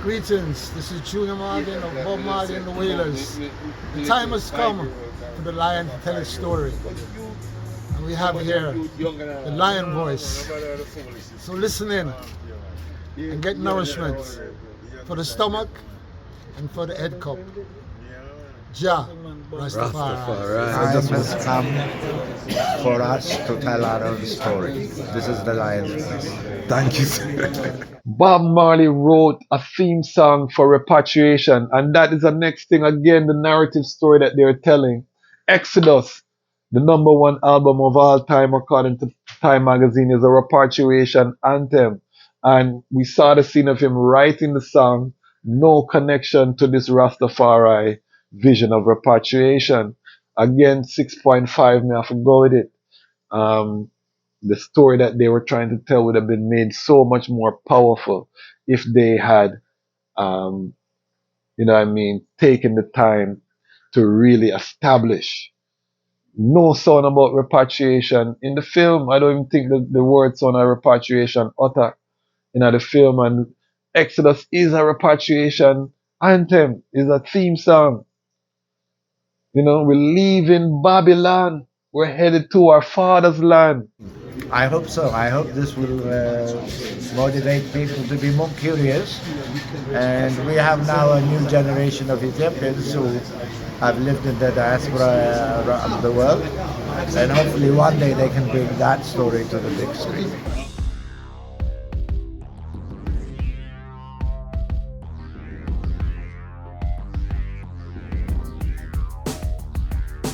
Greetings, this is Junior Morgan of Bob Marley and the Wailers. The time has come for the lion to tell his story. And we have here the lion voice. So listen in and get nourishment for the stomach and for the head cup. Ja, Rastafari. Time has come for us to tell our own story. This is the lion's voice. Thank you, sir. Bob Marley wrote a theme song for Repatriation, and that is the next thing, again, the narrative story that they're telling. Exodus, the #1 album of all time, according to Time magazine, is a repatriation anthem. And we saw the scene of him writing the song, no connection to this Rastafari vision of repatriation. Again, 6.5, may I have to go with it. The story that they were trying to tell would have been made so much more powerful if they had, taken the time to really establish. No sound about repatriation in the film. I don't even think that the word sound of repatriation utter in the film. And Exodus is a repatriation anthem, is a theme song. We're leaving Babylon. We're headed to our father's land. I hope so. I hope this will motivate people to be more curious. And we have now a new generation of Ethiopians who have lived in the diaspora around the world. And hopefully one day they can bring that story to the big screen.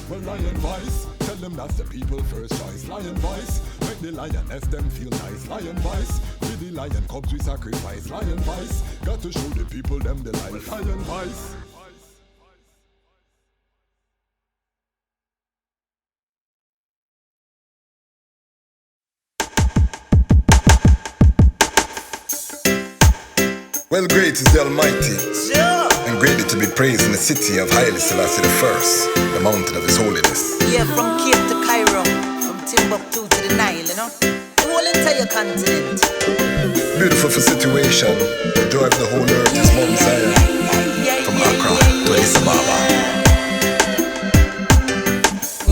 Well, lion voice, tell them that's the people first choice. Lion voice, make the lioness them feel nice. Lion voice, with the lion cubs we sacrifice. Lion voice, got to show the people them the light. Lion voice. Well, great is the Almighty, and greatly to be praised in the city of Haile, Selassie I, the mountain of His holiness. Yeah, from Cape to Cairo, from Timbuktu to the Nile, the whole entire continent. Beautiful for situation, the joy of the whole earth is Mount Zion, from Accra to Addis Ababa.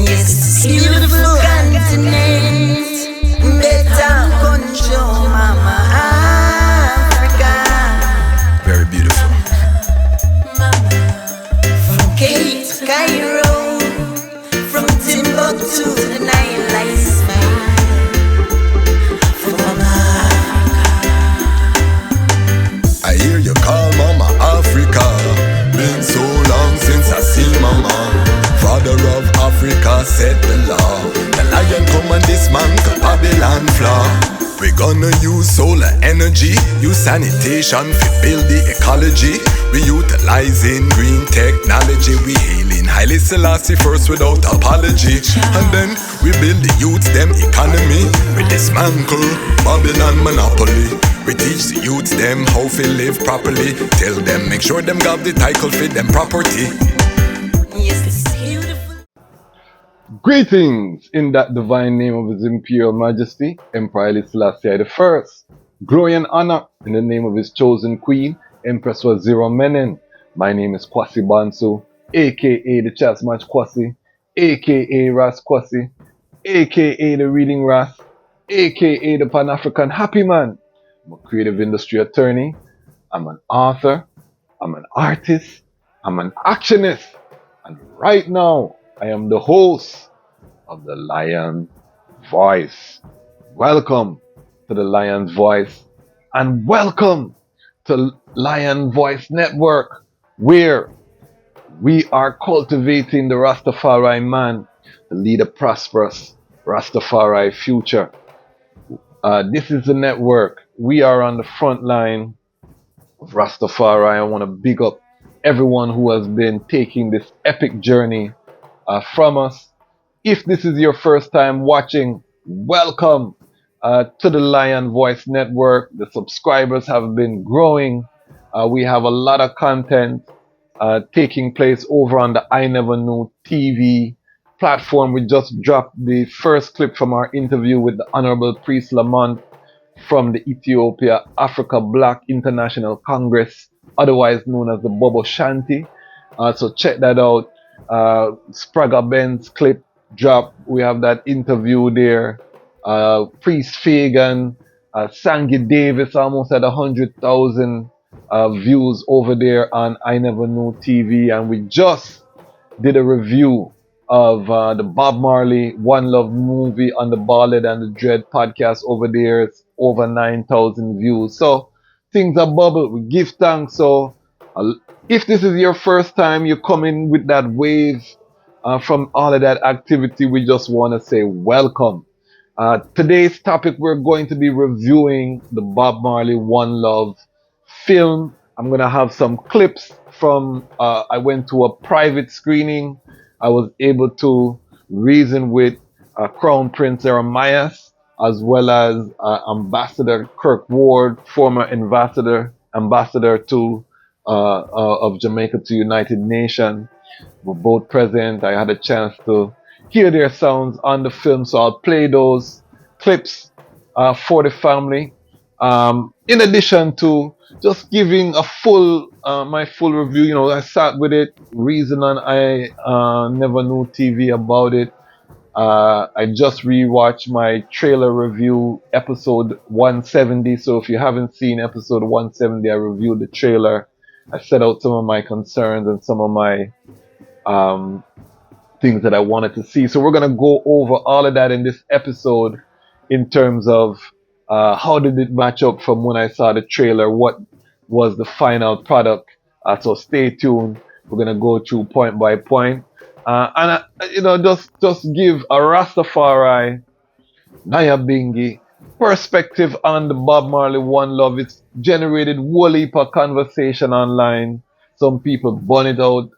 Yes, it's a beautiful continent, better control, mama. Very beautiful. From Cape to Cairo, from Timbuktu to the Nile, I smile for Mama. I hear you call Mama Africa. Been so long since I see Mama. Father of Africa set the law. The lion come and dismantle Babylon flaw. We gonna use solar energy, use sanitation to build the ecology. We utilizing green technology. We hailing Haile Selassie first without apology. And then we build the youth them economy. We dismantle Babylon monopoly. We teach the youth them how to live properly. Tell them make sure them got the title for them property. Yes, it's beautiful. Greetings in that divine name of His Imperial Majesty, Emperor Haile Selassie I. Glory and honor in the name of His chosen Queen, Empress Wazira Menen. My name is Kwasi Bansu, aka the Dejazmatch Kwasi, aka Ras Kwasi, aka the Reading Ras, aka the Panafrican Happy Man. I'm a creative industry attorney, I'm an author, I'm an artist, I'm an actionist, and right now I am the host of the Lion Voice. Welcome to the Lion's Voice, and welcome to Lion Voice Network, where we are cultivating the Rastafari man to lead a prosperous Rastafari future. This is the network. We are on the front line of Rastafari. I want to big up everyone who has been taking this epic journey from us. If this is your first time watching, welcome to the Lion Voice Network. The subscribers have been growing. We have a lot of content taking place over on the I Never Knew TV platform. We just dropped the first clip from our interview with the Honorable Priest Lamont from the Ethiopia Africa Black International Congress, otherwise known as the Bobo Shanti. So check that out. Spraga Benz clip drop. We have that interview there. Priest Fagan, Sangy Davis almost at 100,000 views over there on I Never Knew TV, and we just did a review of the Bob Marley One Love movie on the Ballad and the Dread podcast over there. It's over 9,000 views. So things are bubble. We give thanks. So if this is your first time you come in with that wave from all of that activity, we just want to say welcome. Today's topic, we're going to be reviewing the Bob Marley One Love film. I'm going to have some clips from, I went to a private screening. I was able to reason with Crown Prince Ermias, as well as Ambassador Kirk Ward, former ambassador to of Jamaica to United Nations. Were both present. I had a chance to hear their sounds on the film, so I'll play those clips for the family. In addition to just giving a full, my full review, you know, I sat with it, reason on I Never Knew TV about it. I just rewatched my trailer review episode 170. So if you haven't seen episode 170, I reviewed the trailer. I set out some of my concerns and some of my things that I wanted to see. So we're going to go over all of that in this episode in terms of how did it match up from when I saw the trailer, what was the final product. So stay tuned. We're going to go through point by point. And you know, just give a Rastafari, Naya Bingi perspective on the Bob Marley One Love. It's generated whole heap of conversation online. Some people burn it out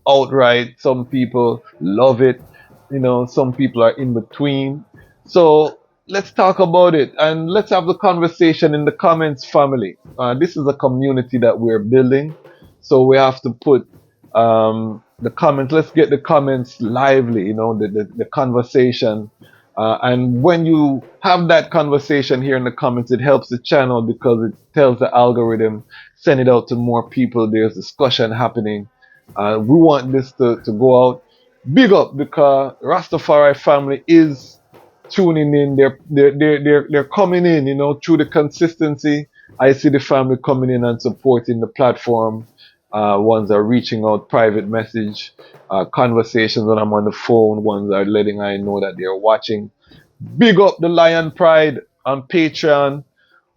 outright. Some people love it. You know, some people are in between. So let's talk about it and let's have the conversation in the comments, family. This is a community that we're building, so we have to put the comments. Let's get the comments lively. You know, the conversation. And when you have that conversation here in the comments, it helps the channel because it tells the algorithm, send it out to more people. There's discussion happening. We want this to go out. Big up, because Rastafari family is tuning in. They're coming in, you know, through the consistency. I see the family coming in and supporting the platform. Ones are reaching out, private message, conversations when I'm on the phone. Ones are letting I know that they're watching. Big up the Lion Pride on Patreon.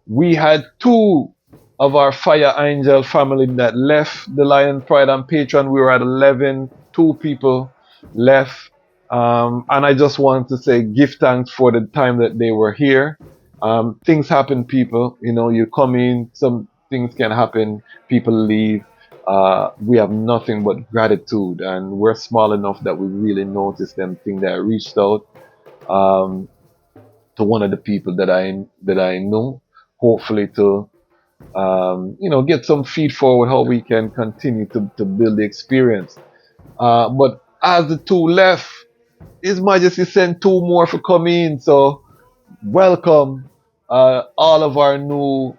We had 2 of our Fire Angel family that left the Lion Pride on Patreon. We were at 11, 2 people left. And I just want to say give thanks for the time that they were here. Things happen, people. You know, you come in, some things can happen, people leave. We have nothing but gratitude, and we're small enough that we really noticed them thing that I reached out to one of the people that I know, hopefully to you know, get some feed forward how we can continue to build the experience. But as the 2 left, His Majesty sent 2 more for come in. So welcome all of our new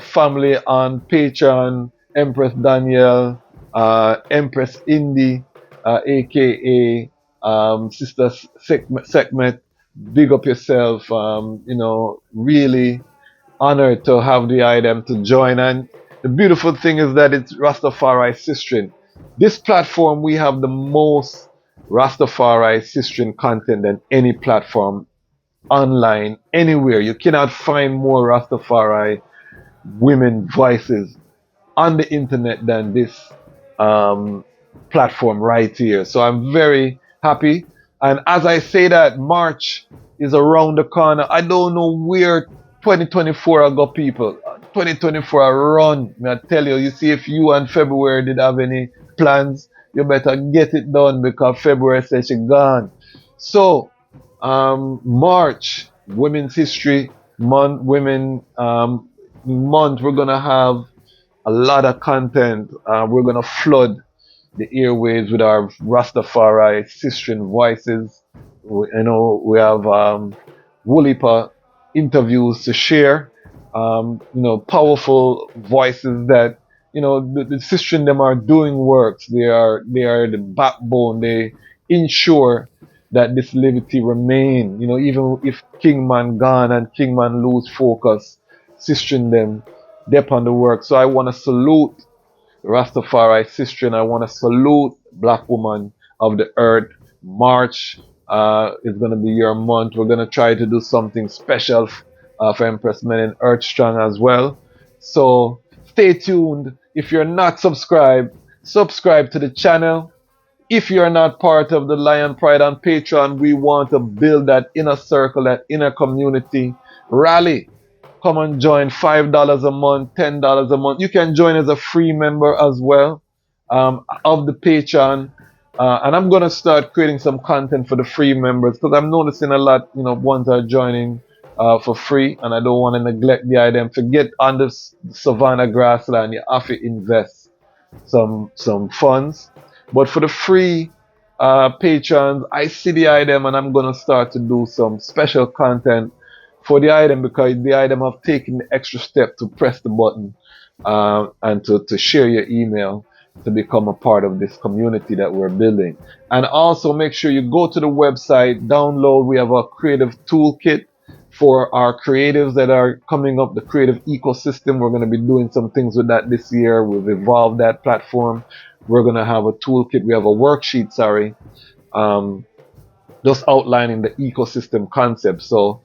family on Patreon. Empress Danielle, Empress Indy, aka Sister Sekmet. Big up yourself. You know, really honored to have the item to join. And the beautiful thing is that it's Rastafari Sistrin. This platform, we have the most Rastafari Sistrin content than any platform online, anywhere. You cannot find more Rastafari women voices on the internet than this platform right here. So I'm very happy. And as I say that, March is around the corner. I don't know where 2024 I got, people. 2024 I run. I tell you, you see, if you and February did have any plans, you better get it done, because February says you're gone. So March, Women's History Month, month, we're gonna have a lot of content. We're gonna flood the airwaves with our Rastafari Sistrin voices. You know, we have Woolipa interviews to share. powerful voices that, the sister and them are doing works. They are the backbone. They ensure that this liberty remain. Even if Kingman gone and Kingman lose focus, sister and them, they upon the work. So I want to salute Rastafari sister, and I want to salute Black Woman of the Earth. March is going to be your month. We're going to try to do something special for Empress Men in Earth Strong as well. So stay tuned. If you're not subscribed, subscribe to the channel. If you're not part of the Lion Pride on Patreon, we want to build that inner circle, that inner community. Rally. Come and join. $5 a month, $10 a month. You can join as a free member as well of the Patreon. And I'm going to start creating some content for the free members because I'm noticing a lot, ones are joining for free, and I don't want to neglect the item. Forget on the Savannah grassland, you have to invest some funds. But for the free patrons, I see the item, and I'm going to start to do some special content for the item because the item have taken the extra step to press the button and to share your email to become a part of this community that we're building. And also make sure you go to the website, download. We have a creative toolkit for our creatives that are coming up, the creative ecosystem. We're going to be doing some things with that this year. We've evolved that platform. We're going to have a toolkit. We have a worksheet, just outlining the ecosystem concept. So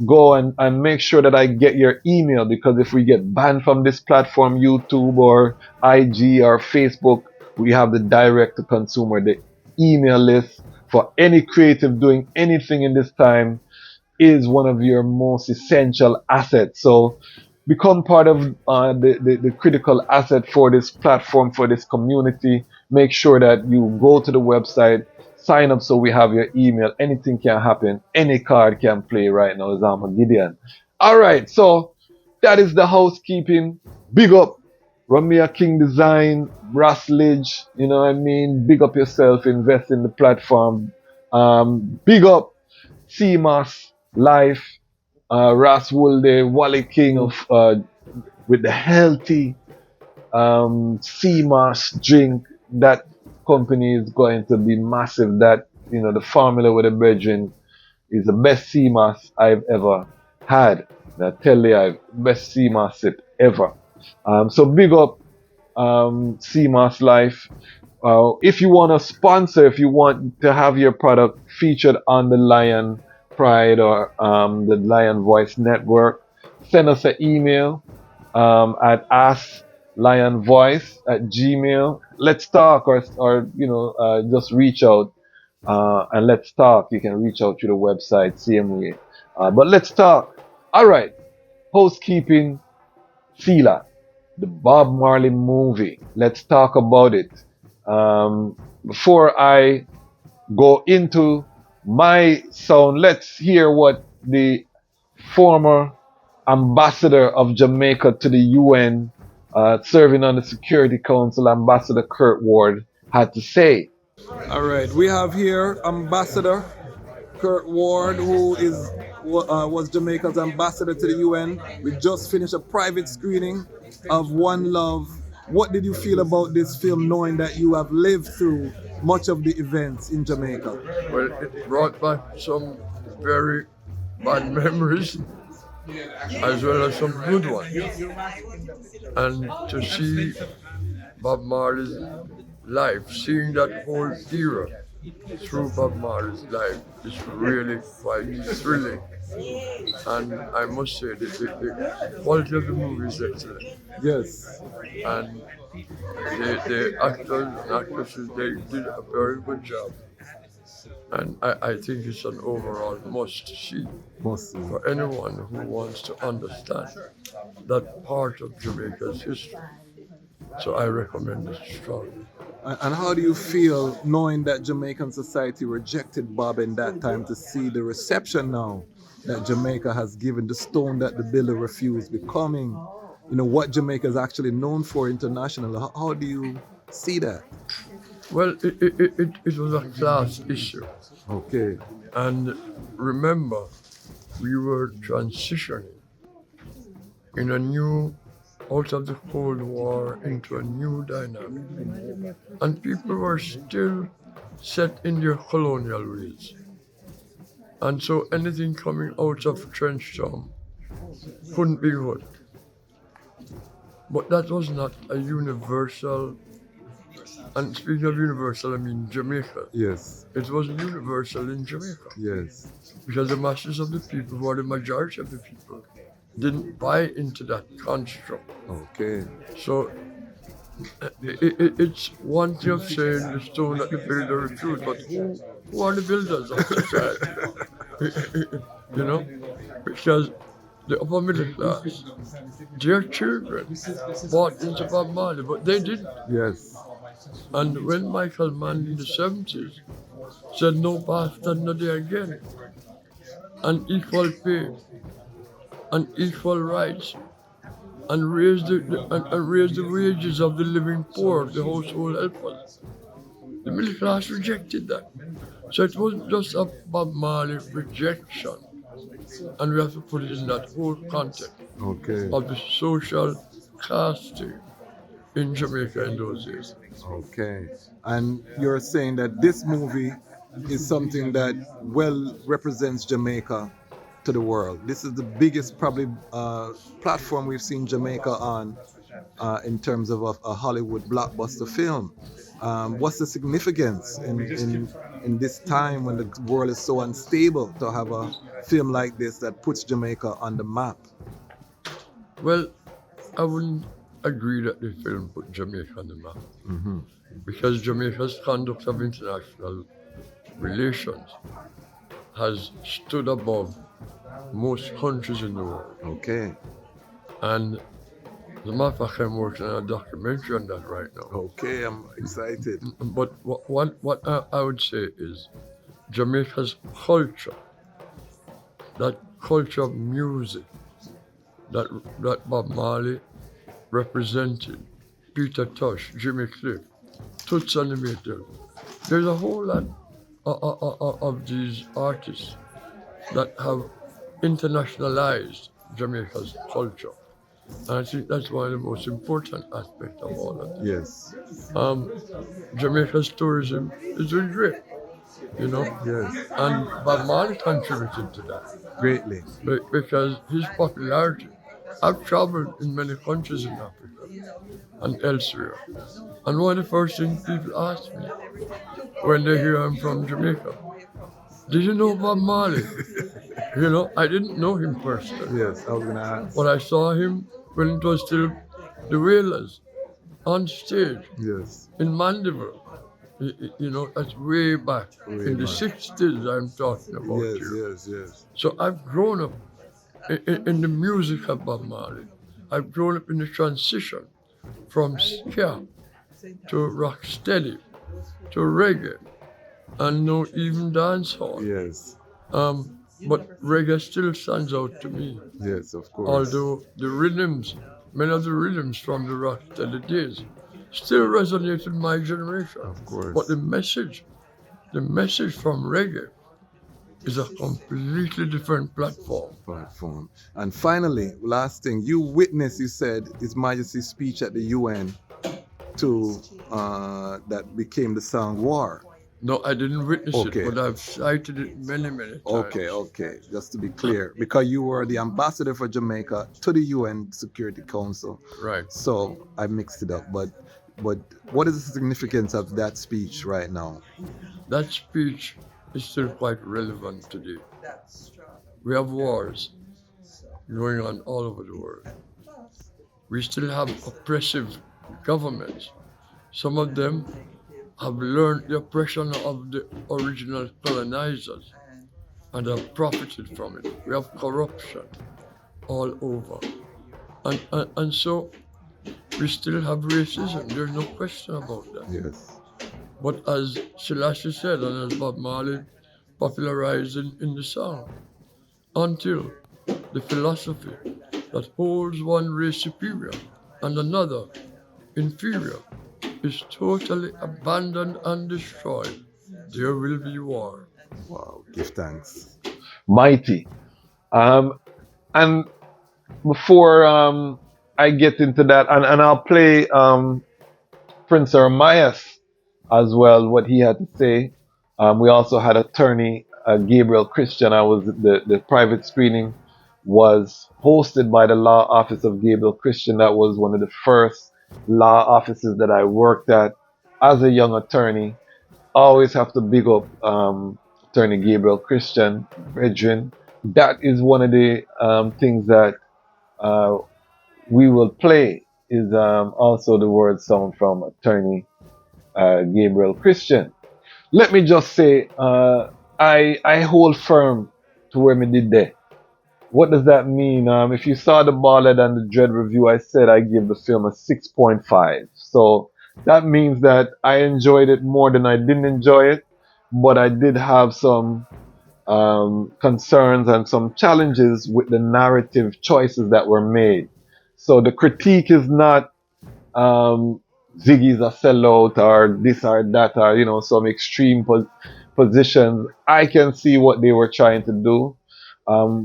go and make sure that I get your email, because if we get banned from this platform, YouTube or IG or Facebook, we have the direct to consumer, the email list for any creative doing anything in this time is one of your most essential assets. So become part of the critical asset for this platform, for this community. Make sure that you go to the website, sign up so we have your email. Anything can happen. Any card can play right now. Is Armageddon. All right, so that is the housekeeping. Big up Ramia King Design, Ras LIDJ, you know what I mean? Big up yourself, invest in the platform. Big up CMAS Life, Ras Wulde, Wally King of with the healthy CMAS drink. That company is going to be massive. That, the formula with the brethren is the best CMAS I've ever had. I tell you, best CMAS sip ever. So big up CMAS Life. If you want to sponsor, if you want to have your product featured on the Lion Pride or the Lion Voice Network, send us an email at AskLionsVoice@gmail. Let's talk, or just reach out and let's talk. You can reach out to the website, same way. But let's talk. All right, housekeeping. Sela, the Bob Marley movie. Let's talk about it. Before I go into my sound, let's hear what the former ambassador of Jamaica to the UN, serving on the Security Council, Ambassador Kurt Ward, had to say. All right, we have here Ambassador Kurt Ward, who was Jamaica's ambassador to the UN. We just finished a private screening of One Love. What did you feel about this film, knowing that you have lived through much of the events in Jamaica? Well, it brought back some very bad memories as well as some good ones. And to see Bob Marley's life, seeing that whole era through Bob Marley's life is really quite thrilling. And I must say that the quality of the movie is excellent. Yes. And the actors and actresses, they did a very good job. And I think it's an overall must-see for anyone who wants to understand that part of Jamaica's history. So I recommend it strongly. And how do you feel knowing that Jamaican society rejected Bob in that time, to see the reception now that Jamaica has given, the stone that the builder refused, becoming, what Jamaica is actually known for internationally? How do you see that? Well, it was a class issue. Okay. And remember, we were transitioning in a new, out of the Cold War into a new dynamic. And people were still set in their colonial ways. And so anything coming out of Trenchtown couldn't be good. But that was not a universal, and speaking of universal, I mean Jamaica. Yes. It was universal in Jamaica. Yes. Because the masses of the people, who are the majority of the people, didn't buy into that construct. Okay. So it's one thing of saying the stone that the builder refused, but who are the builders of society? You know? Because the upper middle class, their children bought into Bob Marley, but they didn't. Yes. And when Michael Mann in the 70s said no bastard, no day again, and equal pay, and equal rights, and raise the wages of the living poor, the household helpers. The middle class rejected that. So it wasn't just a Bob Marley rejection, and we have to put it in that whole context of the social casting in Jamaica in those days. Okay. And you're saying that this movie is something that well represents Jamaica to the world. This is the biggest probably platform we've seen Jamaica on in terms of a Hollywood blockbuster film. What's the significance in this time when the world is so unstable to have a film like this that puts Jamaica on the map? Well, I wouldn't agree that the film put Jamaica on the map. Because Jamaica's conduct of international relations has stood above most countries in the world. Okay. And as a matter of fact, I'm working on a documentary on that right now. Okay, I'm excited. But what I would say is Jamaica's culture, that culture of music that Bob Marley represented, Peter Tosh, Jimmy Cliff, Toots and the Maytals. There's a whole lot of these artists that have internationalized Jamaica's culture. And I think that's one of the most important aspects of all of this. Yes. Jamaica's tourism is doing great, you know? Yes. And Bob Marley contributed to that. Greatly. Because his popularity, I've traveled in many countries in Africa and elsewhere. And one of the first things people ask me when they hear I'm from Jamaica, did you know Bob Marley? You know, I didn't know him personally. Yes, I was going to ask. But I saw him when it was still the Wailers on stage. Yes. In Mandeville. You know, that's way back. In the 60s I'm talking about here. Yes. So I've grown up in the music of Bob Marley. I've grown up in the transition from ska to rocksteady to reggae and now even dancehall. Yes. But reggae still stands out to me. Yes, of course. Although the rhythms, many of the rhythms from the rocksteady days still resonate with my generation. Of course. But the message from reggae is a completely different platform. And finally, last thing, you said His Majesty's speech at the UN to that became the song War. No, I didn't witness it, but I've cited it many times. Okay. Just to be clear, because you were the ambassador for Jamaica to the UN Security Council. Right. So I mixed it up. But what is the significance of that speech right now? That speech is still quite relevant today. We have wars going on all over the world. We still have oppressive governments. Some of them have learned the oppression of the original colonizers and have profited from it. We have corruption all over. And so we still have racism. There's no question about that. Yes. But as Selassie said, and as Bob Marley popularized in the song, until the philosophy that holds one race superior and another inferior is totally abandoned and destroyed, there will be war. Wow, give thanks. Mighty. And before I get into that, and I'll play Prince Ermias as well, what he had to say. We also had attorney Gabriel Christian. The private screening was hosted by the law office of Gabriel Christian. That was one of the first law offices that I worked at as a young attorney. Always have to big up attorney Gabriel Christian, brethren. That is one of the things that uh, we will play is also the word sound from attorney Gabriel Christian. Let me just say, I hold firm to where me did there. What does that mean? If you saw the Ballad and the Dread review, I said I give the film a 6.5. So that means that I enjoyed it more than I didn't enjoy it, but I did have some concerns and some challenges with the narrative choices that were made. So the critique is not um, Ziggy's a sellout or this or that or some extreme positions. I can see what they were trying to do,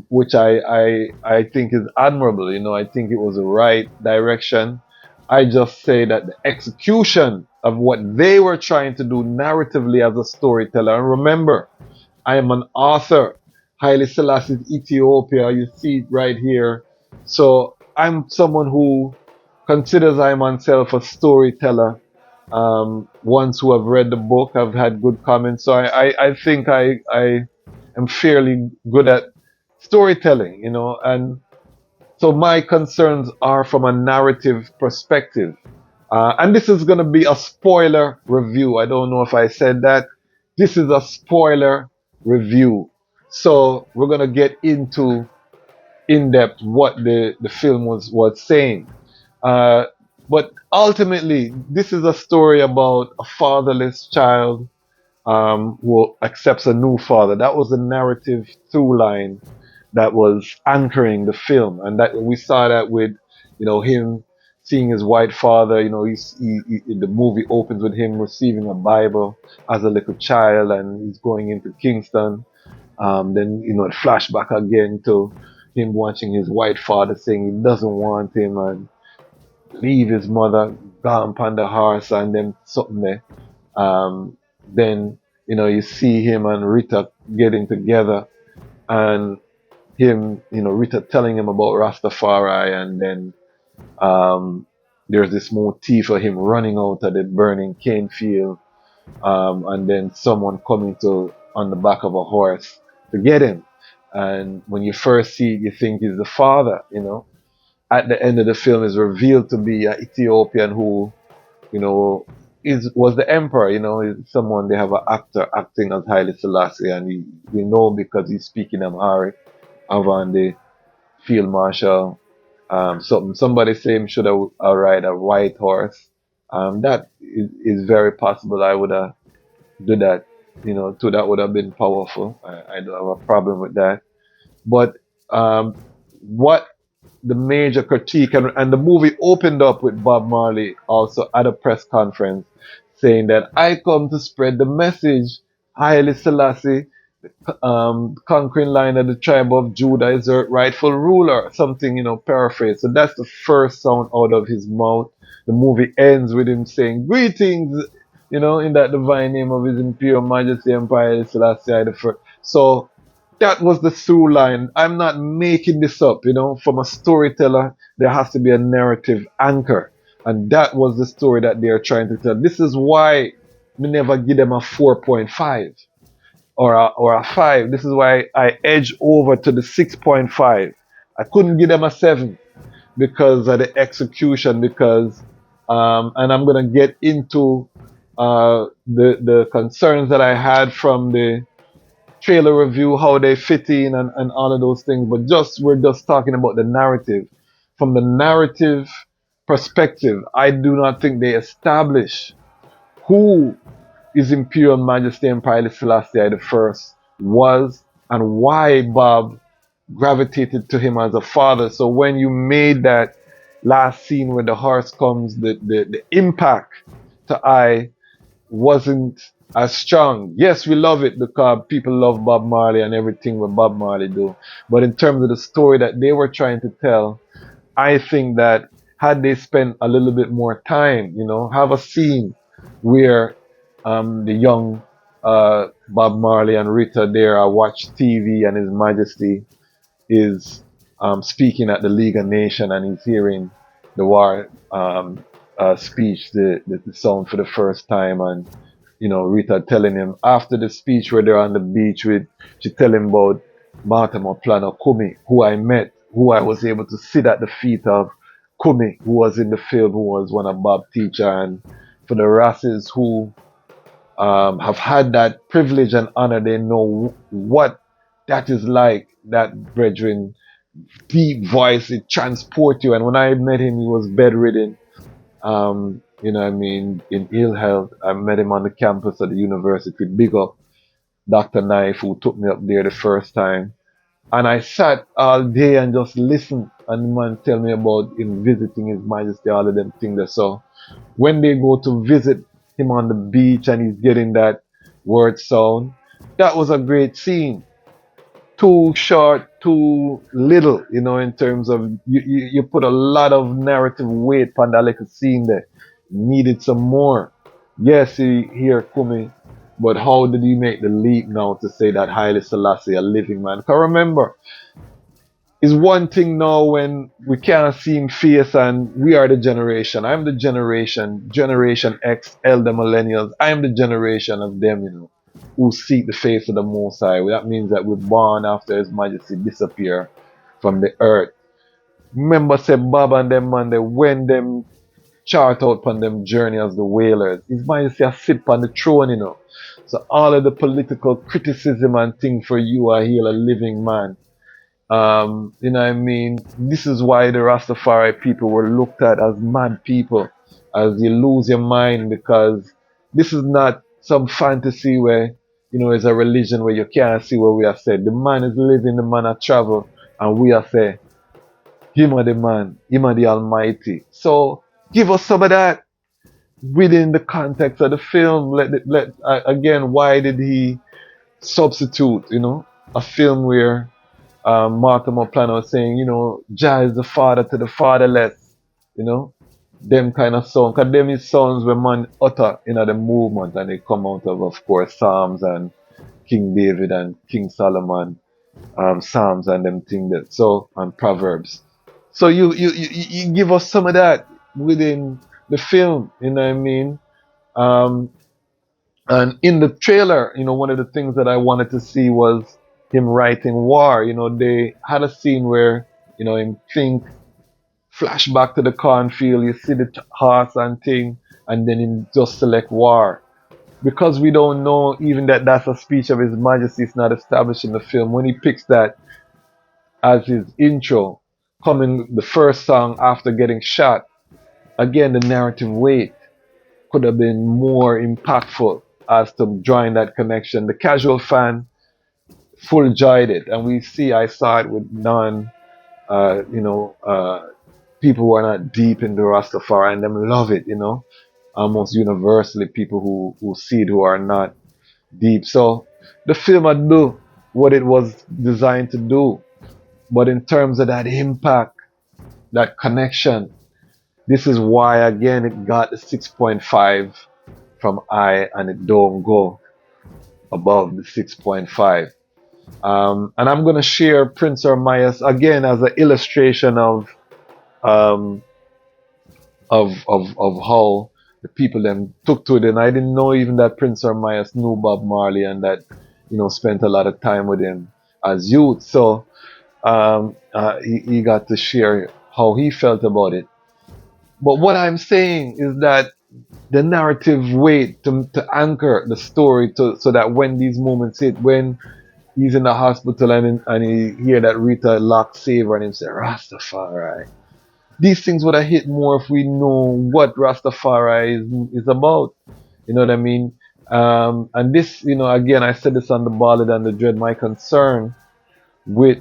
which I think is admirable. I think it was the right direction. I just say that the execution of what they were trying to do narratively as a storyteller, and remember, I am an author. Haile Selassie's Ethiopia, you see it right here. So I'm someone who considers I myself a storyteller. Ones who have read the book have had good comments. So I think I am fairly good at storytelling, and so my concerns are from a narrative perspective. And this is going to be a spoiler review. I don't know if I said that. This is a spoiler review. So we're going to get into in depth what the film was saying. But ultimately, this is a story about a fatherless child who accepts a new father. That was the narrative through line that was anchoring the film, and that we saw that with him seeing his white father. The movie opens with him receiving a Bible as a little child, and he's going into Kingston. Then it flashback again to him watching his white father saying he doesn't want him and leave his mother gone upon the horse and then something there. Then you see him and Rita getting together, and him, Rita telling him about Rastafari, and then there's this motif of him running out of the burning cane field, and then someone coming on the back of a horse to get him. And when you first see it, you think he's the father. At the end of the film, is revealed to be an Ethiopian who, was the emperor. Is someone they have an actor acting as Haile Selassie, and we know because he's speaking Amharic. Avant the field marshal, somebody say him should have ride a white horse. That is very possible. I would have do that. Too, that would have been powerful. I don't have a problem with that. But what the major critique, and the movie opened up with Bob Marley also at a press conference saying that I come to spread the message. Haile Selassie, conquering line of the tribe of Judah, is their rightful ruler. Something, paraphrase. So that's the first sound out of his mouth. The movie ends with him saying, "Greetings, in that divine name of His Imperial Majesty Empire Selassie I the First." So that was the through line. I'm not making this up. From a storyteller, there has to be a narrative anchor, and that was the story that they are trying to tell. This is why we never give them a 4.5. Or a 5. This is why I edge over to the 6.5. I couldn't give them a 7 because of the execution. Because and I'm gonna get into the concerns that I had from the trailer review, how they fit in, and all of those things. But we're just talking about the narrative. From the narrative perspective, I do not think they establish who His Imperial Majesty Empire Selassie I the First was, and why Bob gravitated to him as a father. So when you made that last scene where the horse comes, the impact to I wasn't as strong. Yes, we love it because people love Bob Marley and everything what Bob Marley do. But in terms of the story that they were trying to tell, I think that had they spent a little bit more time, have a scene where the young Bob Marley and Rita there are watch TV and His Majesty is speaking at the League of Nations and he's hearing the war speech, the sound for the first time, and Rita telling him after the speech where they're on the beach with, she tell him about Martin Plano Kumi, who I met, who I was able to sit at the feet of Kumi, who was in the film, who was one of Bob's teacher, and for the Rastas who have had that privilege and honor, they know what that is like, that brethren, deep voice, it transport you. And when I met him, he was bedridden, in ill health. I met him on the campus of the university. Big up Dr. Knife, who took me up there the first time. And I sat all day and just listened. And the man tell me about him visiting His Majesty, all of them things there. So when they go to visit him on the beach and he's getting that word sound, that was a great scene. Too short, too little, in terms of you put a lot of narrative weight on that little scene there. Needed some more. Yes, he here Kumi, but how did he make the leap now to say that Haile Selassie a living man? Because remember, it's one thing now when we can't see him face and we are the generation. I'm the Generation X, elder millennials. I'm the generation of them, who seek the face of the Most High. That means that we're born after His Majesty disappear from the earth. Remember, say Bob and them man, when them chart out on them journey as the whalers, His Majesty has sit on the throne, So all of the political criticism and thing for you are here a living man. This is why the Rastafari people were looked at as mad people, as you lose your mind, because this is not some fantasy where, it's a religion where you can't see what we are said. The man is living, the man has travel, and we are say, him are the man, him are the Almighty. So give us some of that within the context of the film. Again, why did he substitute, a film where Martin Plano was saying, Jah is the father to the fatherless, them kind of songs. Because them is songs where man utter in the movement and they come out of course, Psalms and King David and King Solomon, Psalms and them things that, so, and Proverbs. So you give us some of that within the film, and in the trailer, one of the things that I wanted to see was him writing war. They had a scene where, him think, flashback to the cornfield, you see the horse and thing, and then him just select war. Because we don't know even that that's a speech of His Majesty, it's not established in the film. When he picks that as his intro, coming the first song after getting shot, again, the narrative weight could have been more impactful as to drawing that connection. The casual fan full enjoyed it, and I saw it with people who are not deep into Rastafari, and them love it, almost universally. People who see it who are not deep. So the film would do what it was designed to do, but in terms of that impact, that connection, this is why again it got the 6.5 from I, and it don't go above the 6.5. And I'm going to share Prince Ermias again as an illustration of how the people then took to it. And I didn't know even that Prince Ermias knew Bob Marley and that, spent a lot of time with him as youth. So he got to share how he felt about it. But what I'm saying is that the narrative weight to anchor the story so that when these moments hit, when he's in the hospital and he hear that Rita lock saver and him say Rastafari, these things would have hit more if we know what Rastafari is about. You know what I mean? And this, again, I said this on the Ballad and the Dread, my concern with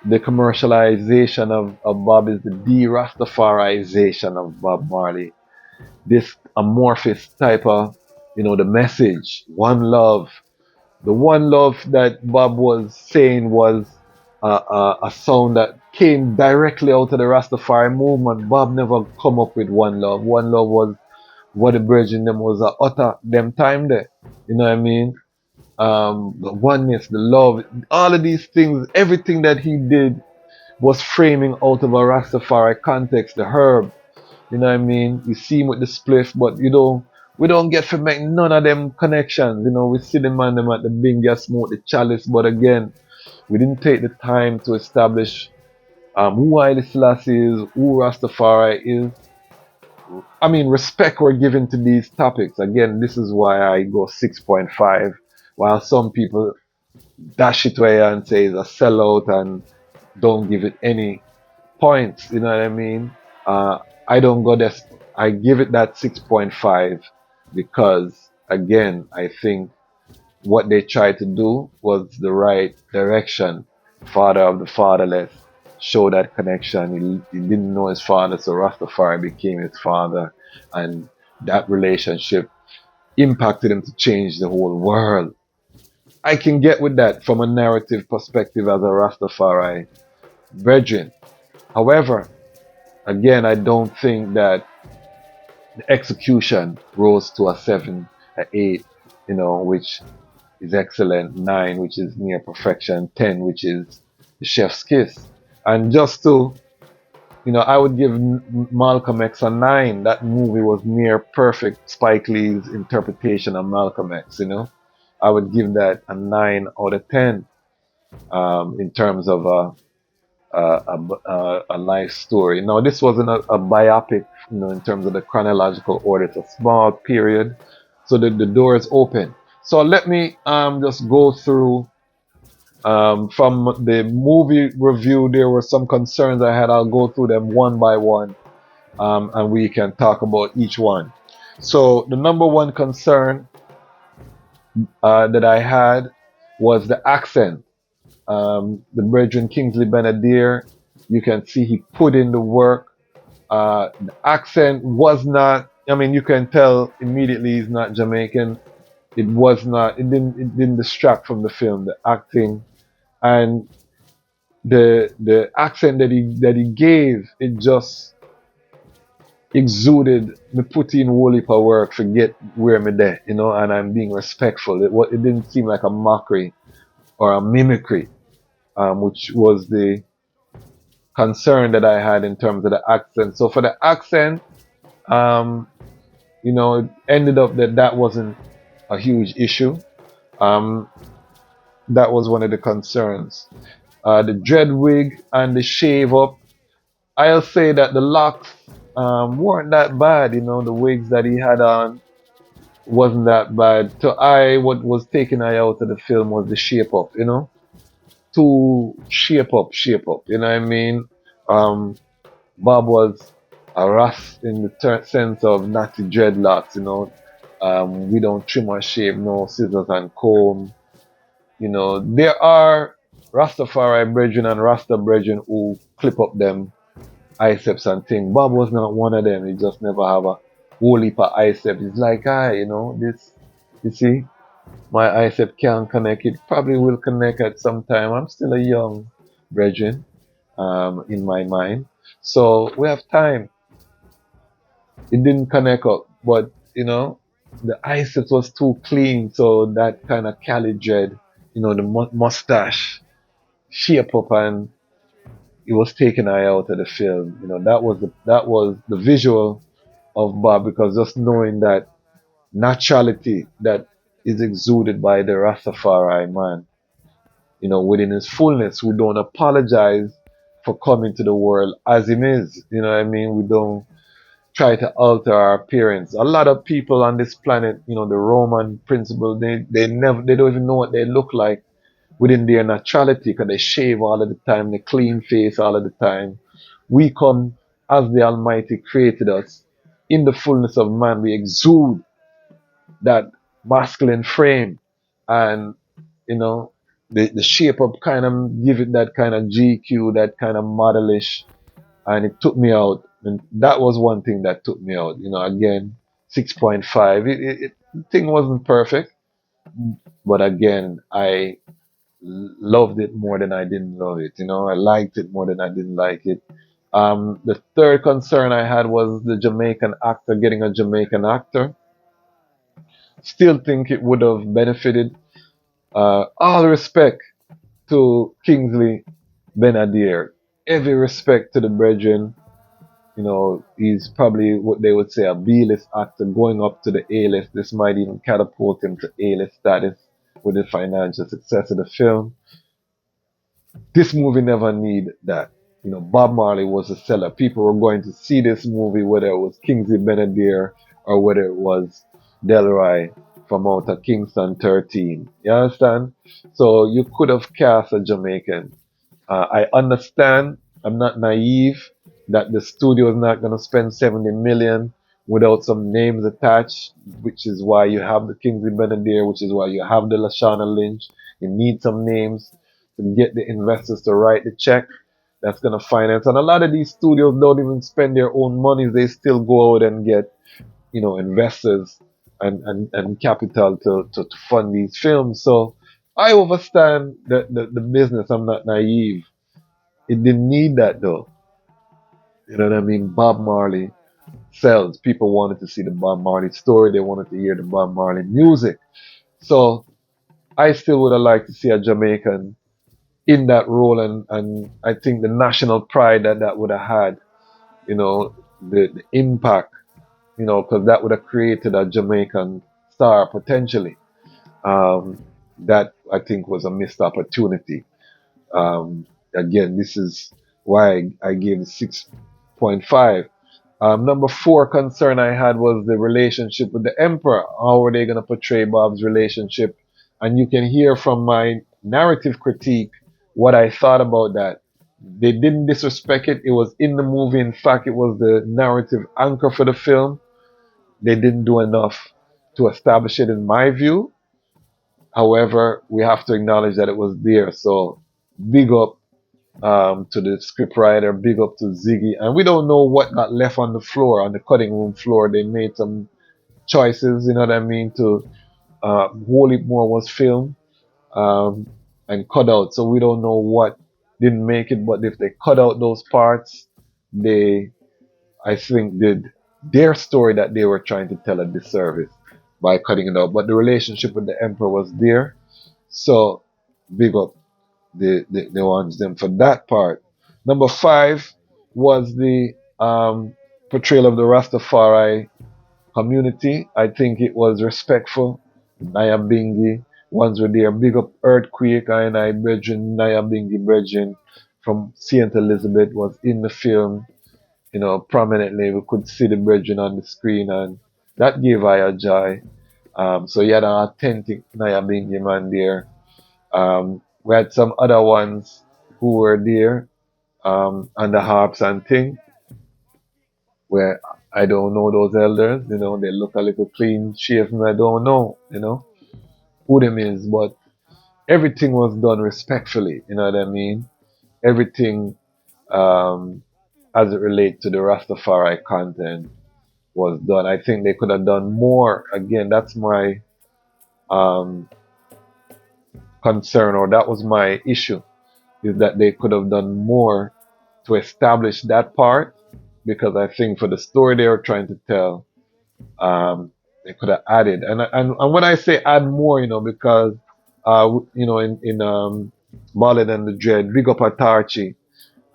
the commercialization of Bob is the de-Rastafarization of Bob Marley. This amorphous type of the message, one love. The one love that Bob was saying was a sound that came directly out of the Rastafari movement. Bob never come up with one love. One love was what the bridging them was a utter them time there. You know what I mean? The oneness, the love, all of these things, everything that he did was framing out of a Rastafari context, the herb. You know what I mean? You see him with the spliff, but we don't get to make none of them connections. We see them and them at the binga smoke, the chalice, but again, we didn't take the time to establish who Haile Selassie is, who Rastafari is. I mean, respect we're given to these topics. Again, this is why I go 6.5, while some people dash it away and say it's a sellout and don't give it any points. You know what I mean? I don't go there. I give it that 6.5 because, again, I think what they tried to do was the right direction. Father of the fatherless, show that connection. He didn't know his father, so Rastafari became his father, and that relationship impacted him to change the whole world. I can get with that from a narrative perspective as a Rastafari brethren. However, again, I don't think that the execution rose to a 7, a 8, which is excellent, 9, which is near perfection, 10, which is the chef's kiss. And just to, I would give Malcolm X a 9. That movie was near perfect Spike Lee's interpretation of Malcolm X, I would give that a 9 out of 10 in terms of a life story. Now, this wasn't a biopic, in terms of the chronological order. It's a small period, so the door is open. So let me just go through from the movie review. There were some concerns I had. I'll go through them one by one, and we can talk about each one. So the number one concern that I had was the accent. The Breen Kingsley Benadir, you can see he put in the work. The accent was not, you can tell immediately he's not Jamaican. It didn't distract from the film, the acting and the accent that he gave, it just exuded me put in whole heap of work, forget where me there, and I'm being respectful. It didn't seem like a mockery or a mimicry, which was the concern that I had in terms of the accent. So for the accent, it ended up that wasn't a huge issue. That was one of the concerns. The dread wig and the shave up, I'll say that the locks weren't that bad. The wigs that he had on wasn't that bad. What was taking I out of the film was the shape up, to shape up, you know what I mean? Bob was a Ras in the sense of natty dreadlocks, we don't trim or shave, no scissors and comb. There are Rastafari brethren and Rasta brethren who clip up them biceps and thing. Bob was not one of them. He just never have a whole heap of biceps. It's like, this, you see, my bicep can't connect. It probably will connect at some time. I'm still a young brethren, in my mind. So we have time. It didn't connect up, but, the biceps was too clean. So that kind of Cali dread, the mustache shape up, and it was taking eye out of the film. That was the visual of Bob, because just knowing that naturality that is exuded by the Rastafari man, within his fullness, who don't apologize for coming to the world as him is. You know what I mean? We don't try to alter our appearance. A lot of people on this planet, the Roman principle, they don't even know what they look like within their naturality, because they shave all of the time, they clean face all of the time. We come as the Almighty created us in the fullness of man. We exude that masculine frame, and the shape up kind of give it that kind of GQ, that kind of modelish, and it took me out. And that was one thing that took me out. Again, 6.5. The thing wasn't perfect, but again, I loved it more than I didn't love it. You know, I liked it more than I didn't like it. The third concern I had was the Jamaican actor, getting a Jamaican actor. Still think it would have benefited. All respect to Kingsley Benadir. Every respect to the brethren. You know, he's probably what they would say a B-list actor going up to the A-list. This might even catapult him to A-list status with the financial success of the film. This movie never need that. You know, Bob Marley was a seller. People were going to see this movie, whether it was Kingsley Benadir or whether it was Delroy from out of Kingston 13. You understand? So you could have cast a Jamaican. I understand, I'm not naive, that the studio is not going to spend 70 million without some names attached, which is why you have the Kingsley Benadir, which is why you have the Lashana Lynch. You need some names to get the investors to write the check that's going to finance. And a lot of these studios don't even spend their own money. They still go out and get, you know, investors and capital to fund these films. So I understand the business. I'm not naive. It didn't need that though. You know what I mean? Bob Marley sells. People wanted to see the Bob Marley story. They wanted to hear the Bob Marley music. So I still would have liked to see a Jamaican in that role, and I think the national pride that would have had, you know, the impact, you know, because that would have created a Jamaican star potentially. That I think was a missed opportunity. Again, this is why I gave it 6.5. Number four concern I had was the relationship with the emperor. How are they going to portray Bob's relationship? And you can hear from my narrative critique what I thought about that. They didn't disrespect it. It was in the movie. In fact, it was the narrative anchor for the film. They didn't do enough to establish it in my view. However, we have to acknowledge that it was there. So big up to the scriptwriter, big up to Ziggy. And we don't know what got left on the floor, on the cutting room floor. They made some choices, you know what I mean, to Whole Heap More was filmed and cut out. So we don't know what didn't make it, but if they cut out those parts, they, I think, did their story that they were trying to tell a disservice by cutting it out. But the relationship with the emperor was there. So big up the ones them for that part. Number five was the portrayal of the Rastafari community. I think it was respectful. Nyabingi ones were there. Big up Earthquake, I brethren, Nyabingi brethren from St. Elizabeth was in the film, you know, prominently. We could see the brethren on the screen, and that gave I a joy. So you had an authentic Nyabingi man there. We had some other ones who were there on the harps and thing, where I don't know those elders, you know, they look a little clean shaven. I don't know, you know, who them is, but everything was done respectfully, you know what I mean? Everything as it relates to the Rastafari content was done. I think they could have done more. Again, that's my concern, or that was my issue, is that they could have done more to establish that part, because I think for the story they were trying to tell, they could have added. And when I say add more, you know, because you know, in Marley and the Dread, Big Up Atarchi,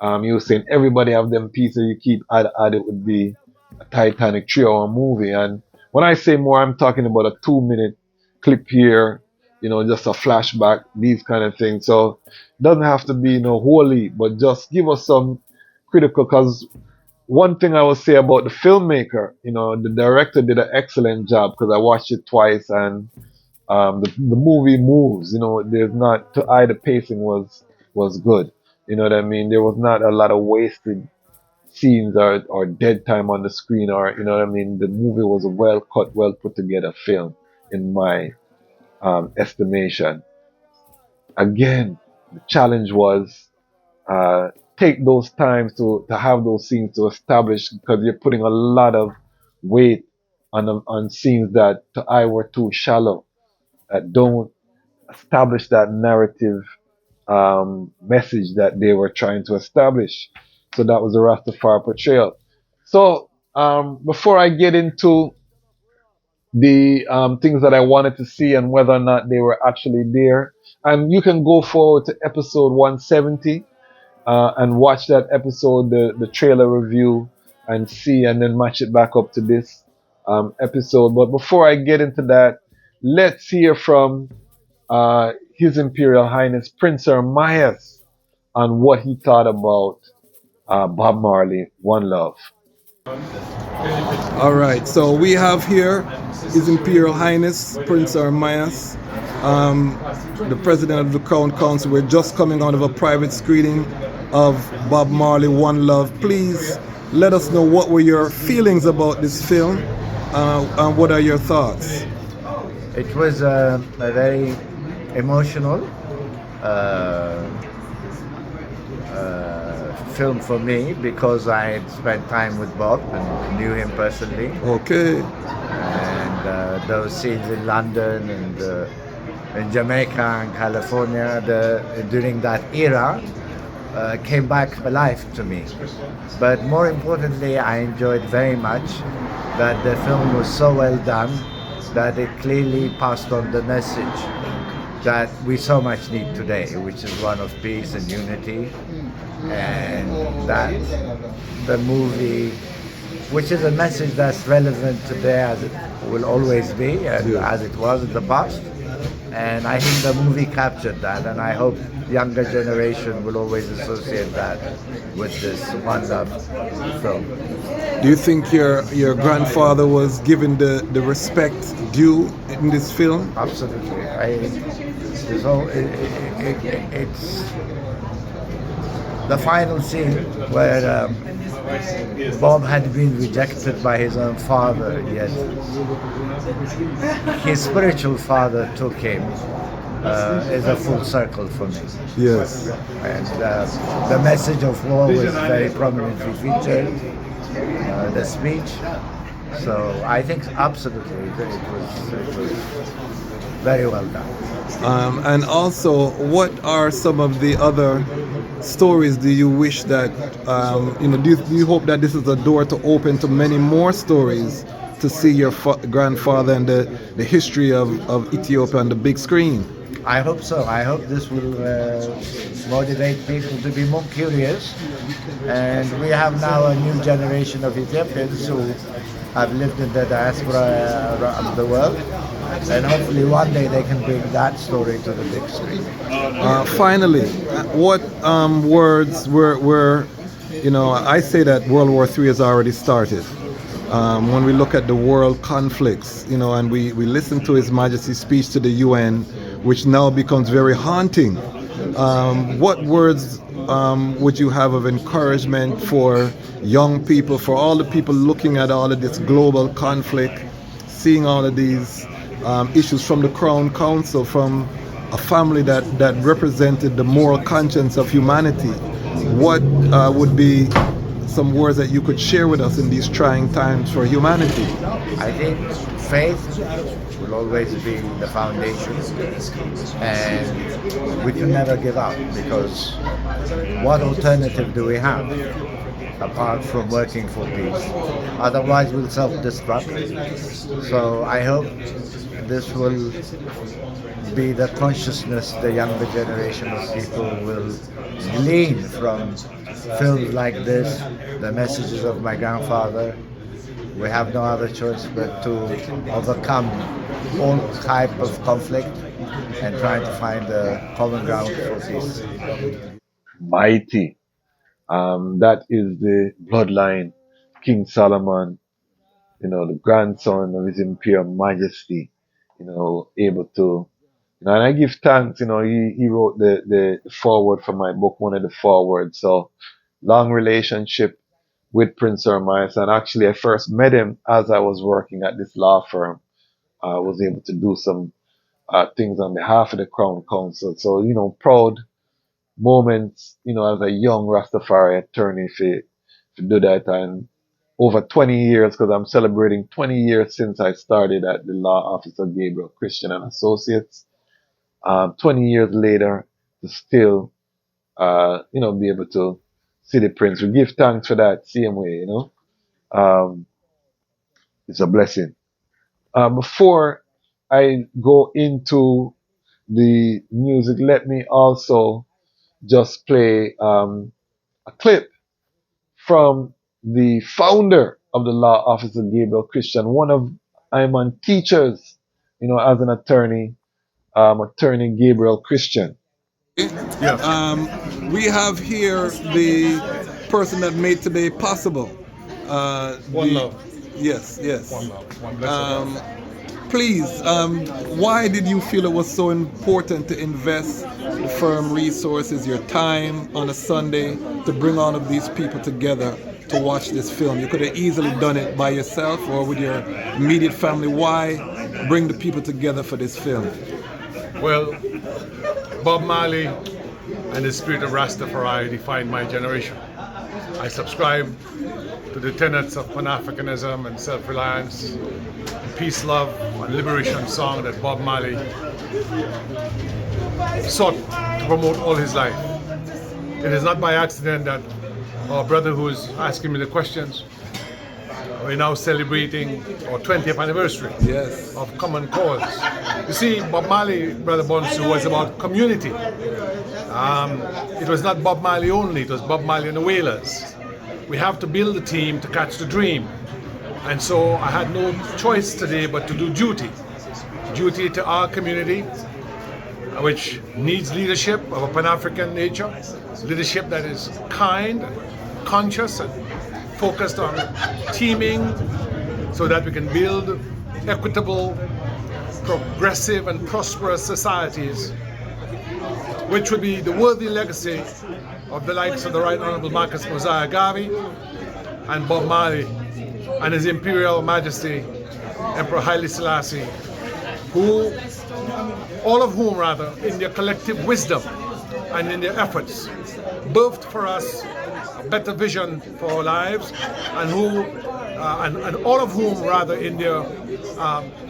you were saying everybody have them pieces you keep add it would be a Titanic 3-hour movie. And when I say more, I'm talking about a 2-minute clip here, you know, just a flashback, these kind of things. So it doesn't have to be, you know, wholly, but just give us some critical, because one thing I will say about the filmmaker, you know, the director did an excellent job, because I watched it twice, and the movie moves, you know, there's not, to eye the pacing was good. You know what I mean? There was not a lot of wasted scenes or dead time on the screen, or, you know what I mean? The movie was a well cut, well put together film, in my estimation. Again, the challenge was take those times to have those scenes to establish, because you're putting a lot of weight on scenes that to I were too shallow, that don't establish that narrative message that they were trying to establish. So that was the Rastafari portrayal. So before I get into the things that I wanted to see and whether or not they were actually there, and you can go forward to episode 170 and watch that episode, the trailer review, and see and then match it back up to this episode. But before I get into that, let's hear from His Imperial Highness Prince Ermias on what he thought about Bob Marley, One Love. All right, so we have here His Imperial Highness Prince Ermias, the President of the Crown Council. We're just coming out of a private screening of Bob Marley, One Love. Please let us know what were your feelings about this film and what are your thoughts? It was a very emotional film for me because I had spent time with Bob and knew him personally. Okay. And those scenes in London and in Jamaica and California during that era came back alive to me. But more importantly, I enjoyed very much that the film was so well done that it clearly passed on the message that we so much need today, which is one of peace and unity, and that the movie, which is a message that's relevant today as it will always be and as it was in the past. And I think the movie captured that, and I hope younger generation will always associate that with this One Love film. Do you think your grandfather was given the respect due in this film? Absolutely. It's the final scene where Bob had been rejected by his own father, yet his spiritual father took him, is a full circle for me. Yes. And the message of war was very prominently featured, the speech. So I think absolutely it was very well done. And also, what are some of the other stories do you wish that, do you hope that this is a door to open to many more stories to see your grandfather and the history of Ethiopia on the big screen? I hope so. I hope this will motivate people to be more curious. And we have now a new generation of Ethiopians who have lived in the diaspora around the world. And hopefully one day they can bring that story to the big screen. Finally, what words were, I say that World War III has already started. When we look at the world conflicts, and we listen to His Majesty's speech to the UN, which now becomes very haunting. What words would you have of encouragement for young people, for all the people looking at all of this global conflict, seeing all of these issues from the Crown Council, from a family that represented the moral conscience of humanity? What would be some words that you could share with us in these trying times for humanity? I think faith will always be the foundation, and we can never give up, because what alternative do we have apart from working for peace? Otherwise we'll self-destruct. So I hope this will be the consciousness the younger generation of people will glean from films like this, the messages of my grandfather. We have no other choice but to overcome all type of conflict and try to find a common ground for peace. Mighty. That is the bloodline, King Solomon, the grandson of His Imperial Majesty, able to, and I give thanks, he wrote the foreword for my book, one of the forewords. So long relationship with Prince Ermias, and actually I first met him as I was working at this law firm. I was able to do some things on behalf of the Crown Council. So, proud moments, as a young Rastafari attorney to do that. And over 20 years, because I'm celebrating 20 years since I started at the law office of Gabriel Christian and Associates. 20 years later, to still, be able to see the prince. We give thanks for that same way, it's a blessing. Before I go into the music, let me also just play a clip from the founder of the law office of Gabriel Christian, one of Iman teachers, as an attorney, attorney Gabriel Christian. We have here the person that made today possible. One love. Yes. One love. One blessed Please, why did you feel it was so important to invest the firm resources, your time on a Sunday to bring all of these people together to watch this film? You could have easily done it by yourself or with your immediate family. Why bring the people together for this film? Well, Bob Marley and the spirit of Rastafari defined my generation. I subscribe to the tenets of Pan-Africanism and self-reliance, peace, love, and liberation song that Bob Marley sought to promote all his life. It is not by accident that our brother who is asking me the questions, we're now celebrating our 20th anniversary of Common Cause. You see, Bob Marley, Brother Bonsu, was about community. It was not Bob Marley only, it was Bob Marley and the Wailers. We have to build a team to catch the dream. And so I had no choice today but to do duty. Duty to our community, which needs leadership of a Pan-African nature, leadership that is kind, conscious, and focused on teaming so that we can build equitable, progressive, and prosperous societies, which would be the worthy legacy of the likes of the Right Honorable Marcus Mosiah Garvey and Bob Marley and His Imperial Majesty Emperor Haile Selassie, all of whom, in their collective wisdom and in their efforts, birthed for us a better vision for our lives, and all of whom, in their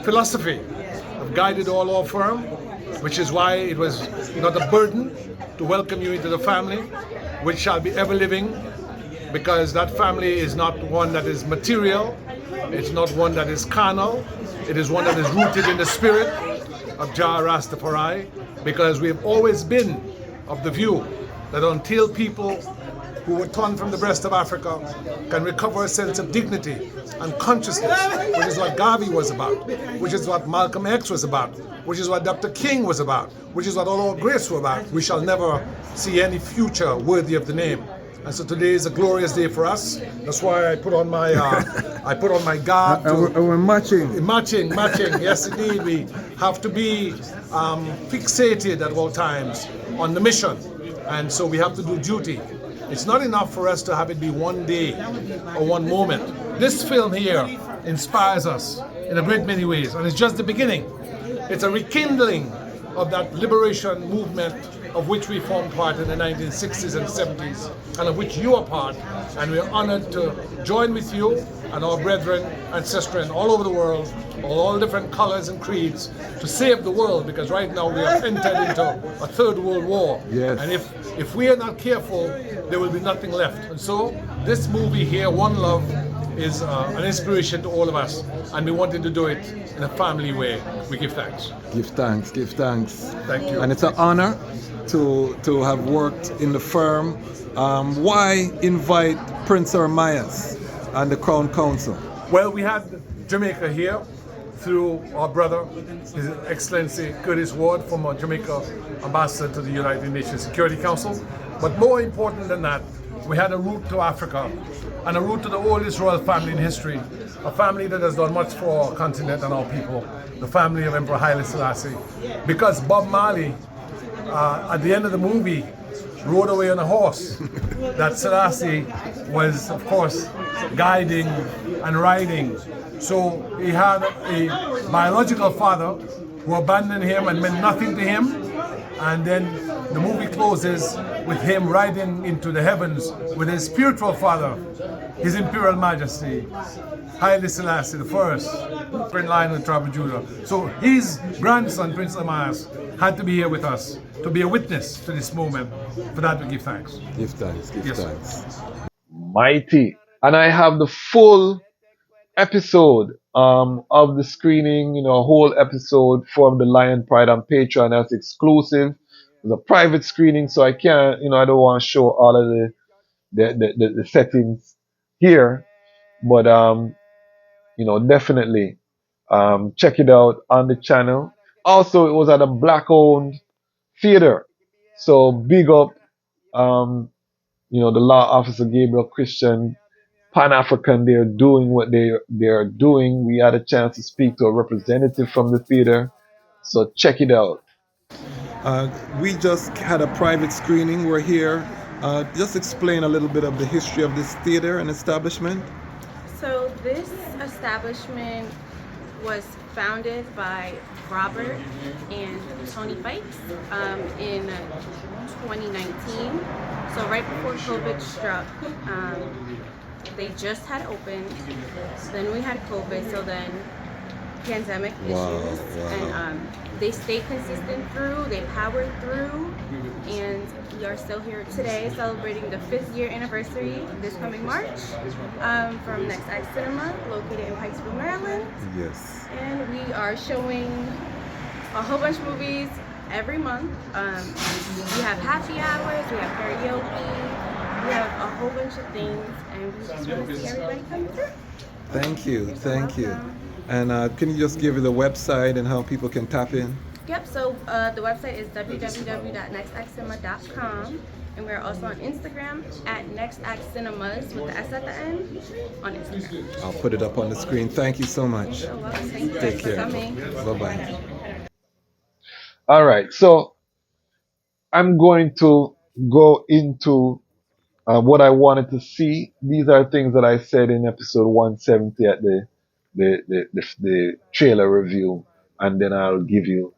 philosophy, have guided all our firm, which is why it was not a burden to welcome you into the family, which shall be ever living, because that family is not one that is material, it's not one that is carnal, it is one that is rooted in the spirit of Jah Rastafari, because we have always been of the view that until people who were torn from the breast of Africa can recover a sense of dignity and consciousness, which is what Garvey was about, which is what Malcolm X was about, which is what Dr. King was about, which is what all our greats were about, we shall never see any future worthy of the name. And so today is a glorious day for us. That's why I put on my garb. We're matching. Matching. Yes, indeed. We have to be fixated at all times on the mission, and so we have to do duty. It's not enough for us to have it be one day or one moment. This film here inspires us in a great many ways, and it's just the beginning. It's a rekindling of that liberation movement of which we formed part in the 1960s and 70s, and of which you are part, and we're honored to join with you and our brethren and sistren all over the world, all different colors and creeds, to save the world, because right now we have entered into a third world war. Yes. And if we are not careful, there will be nothing left. And so this movie here, One Love, is an inspiration to all of us, and we wanted to do it in a family way. We give thanks. Give thanks. Thank you. And it's an honor to have worked in the firm. Why invite Prince Ermias and the Crown Council? Well, we had Jamaica here through our brother, His Excellency Curtis Ward, former Jamaica ambassador to the United Nations Security Council. But more important than that, we had a route to Africa and a route to the oldest royal family in history, a family that has done much for our continent and our people, the family of Emperor Haile Selassie. Because Bob Marley, at the end of the movie, rode away on a horse that Selassie was, of course, guiding and riding. So he had a biological father who abandoned him and meant nothing to him, And then the movie closes with him riding into the heavens with his spiritual father, His Imperial Majesty, Haile Selassie the first, Prince Lion of the tribe of Judah. So his grandson, Prince Ermias, had to be here with us to be a witness to this moment. For that we give thanks. Give thanks, give Yes, thanks. Mighty. And I have the full episode of the screening, a whole episode from the Lion Pride on Patreon that's exclusive. It's a private screening, so I can't, I don't want to show all of the settings here. But definitely check it out on the channel. Also, it was at a black-owned theater, so big up the law officer Gabriel Christian, Pan-African. They're doing what they're doing. We had a chance to speak to a representative from the theater, so check it out. We just had a private screening. We're here. Just explain a little bit of the history of this theater and establishment. So this establishment was founded by Robert and Tony Fikes in 2019. So right before COVID struck, they just had opened. Then we had COVID, so then pandemic issues, and they stayed consistent through. They powered through, and we are still here today, celebrating the 5th year anniversary this coming March from Nextx Cinemas, located in Pikesville, Maryland. Yes. And we are showing a whole bunch of movies every month. We have happy hours, we have karaoke, we have a whole bunch of things, and we just want to see everybody come through. Thank you, thank you. And can you just give me the website and how people can tap in? Yep, so the website is www.nextxcinema.com, and we're also on Instagram at Nextx Cinemas with the S at the end on Instagram. I'll put it up on the screen. Thank you so much. You're welcome. Thank you Take for care. coming. Bye-bye. All right, so I'm going to go into what I wanted to see. These are things that I said in episode 170 at the trailer review, and then I'll give you